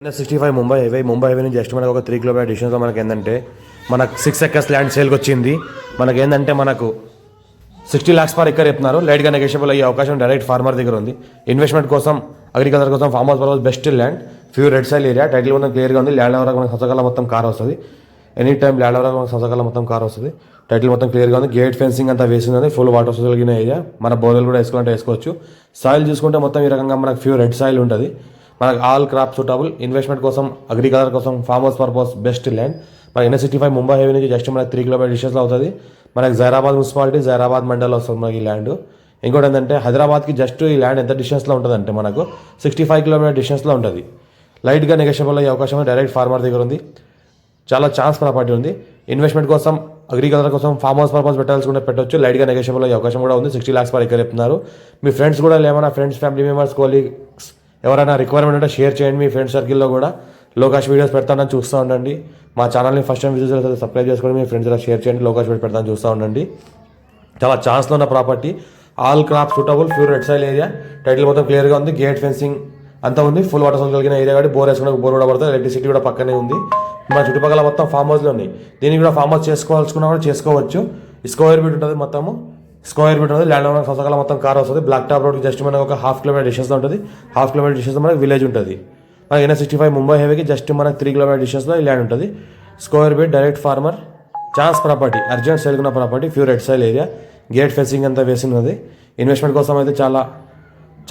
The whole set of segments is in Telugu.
65 ముంబై హైవే నుంచి జస్ట్ మనకు ఒక 3 కిలోమీటర్ డిస్టెన్స్లో మనకి ఏంటంటే మనకు 6 ఎకర్స్ ల్యాండ్ సేల్కి వచ్చింది. మనకి ఏంటంటే మనకు 60 lakhs పర్ ఎకర్ చెప్తున్నారు. లైట్గా నెగోషియబుల్ అయ్యే అవకాశం డైరెక్ట్ ఫార్మర్ దగ్గర ఉంది. ఇన్వెస్ట్మెంట్ కోసం, అగ్రికల్చర్ కోసం, farm house purpose best land. Few red soil area. Title మొత్తం క్లియర్గా ఉంది. ల్యాండ్ వరకు మనకు సంవత్సరాల మొత్తం కార్ వస్తుంది. ఎనీ టైం ల్యాండ్ వరకు మనకు సంవత్సరాల మొత్తం కార్ వస్తుంది. టైటిల్ మొత్తం క్లియర్గా ఉంది. గేట్ ఫెన్సింగ్ అంతా వేసింది. ఫుల్ వాటర్ సోర్స్ కలిగిన ఏరియా. మన బోర్వెల్ కూడా వేసుకోవాలంటే వేసుకోవచ్చు. సాయిల్ చూసుకుంటే మొత్తం ఈ రకంగా మనకు ఫ్యూ రెడ్ సాయిల్ ఉంటుంది. మనకు ఆల్ క్రాప్ సూటబుల్. ఇన్వెస్ట్మెంట్ కోసం, అగ్రికల్చర్ కోసం, farm house purpose best land. మన NH65 ముంబై హైవే నుంచి జస్ట్ మనకి 3 కిలోమీటర్ డిస్టెన్స్లో అవుతుంది. మనకి జైరాబాద్ మున్సిపాలిటీ, జైరాబాద్ మండల్ వస్తుంది మనకి ఈ ల్యాండ్. ఇంకోటి ఏంటంటే హైదరాబాద్కి జస్ట్ ఈ ల్యాండ్ ఎంత డిస్టెన్స్లో ఉంటుందంటే మనకు 65 కిలోమీటర్ డిస్టెన్స్లో ఉంటుంది. లైట్గా నెగోషియబుల్ అయ్యే అవకాశం డైరెక్ట్ ఫార్మర్ దగ్గర ఉంది. చాలా ఛాన్స్ ప్రాపర్టీ ఉంది. ఇన్వెస్ట్మెంట్ కోసం, అగ్రికల్చర్ కోసం, ఫార్మ్ హౌస్ పర్పస్ పెట్టాల్సుకుంటే పెట్టవచ్చు. లైట్గా నెగోషియబుల్ అయ్యే అవకాశం కూడా ఉంది. 60 lakhs పర్ ఎకర్ చెప్తున్నారు. మీ ఫ్రెండ్స్ కూడా ఏమైనా ఫ్రెండ్స్, ఫ్యామిలీ మెంబర్స్, కోలీగ్స్ ఎవరైనా రిక్వైర్మెంట్ ఉంటే షేర్ చేయండి. మీ ఫ్రెండ్స్ సర్కిల్లో కూడా లోకాష్ వీడియోస్ పెడతానని చూస్తూ ఉండండి. మా ఛానల్ని ఫస్ట్ టైం విజిట్ చేస్తే సబ్స్క్రైబ్ చేసుకోండి. మీ ఫ్రెండ్స్ ఇలా షేర్ చేయండి. లోకాష్ వీడియో పెడతాను చూస్తూ ఉండండి. చాలా ఛాన్స్లో ఉన్న property. All crop suitable, pure red soil area. Title మొత్తం క్లియర్గా ఉంది. గేట్ ఫెన్సింగ్ అంతా ఉంది. ఫుల్ వాటర్ సోర్స్ కలిగిన ఏరియా కాబట్టి బోర్ వేసుకున్న బోర్ కూడా పడుతుంది. ఎలక్ట్రిసిటీ కూడా పక్కనే ఉంది. మన చుట్టుపక్కల మొత్తం ఫామ్ హౌస్లో ఉన్నాయి. దీనికి కూడా ఫామ్ హౌస్ చేసుకోవాల్సుకున్నా కూడా చేసుకోవచ్చు. స్క్వేర్ ఫీట్ ఉంటుంది. మొత్తము స్క్వేర్ ఫీట్ ఉంటుంది. ల్యాండ్ సంవత్సరాల మొత్తం కార్ వస్తుంది. బ్లాక్ టాప్ రోడ్కి జస్ట్ మనకు ఒక 1/2 కిలోమీటర్ డిస్టెన్స్లో ఉంటుంది. 1/2 కిలోమీటర్ డిస్టెన్స్లో మనకి విలేజ్ ఉంటుంది. మనకి NH65 ముంబై హైవేకి జస్ట్ మనకి 3 కిలోమీటర్ డిస్టెన్స్లో ఈ ల్యాండ్ ఉంటుంది. Square feet, direct farmer, chance property, urgent sale ఉన్న property, pure red soil area. Gate fencing అంతా వేసినది. ఇన్వెస్ట్మెంట్ కోసం అయితే చాలా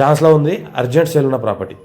ఛాన్స్లో ఉంది. అర్జెంట్ సేల్ ఉన్న ప్రాపర్టీ.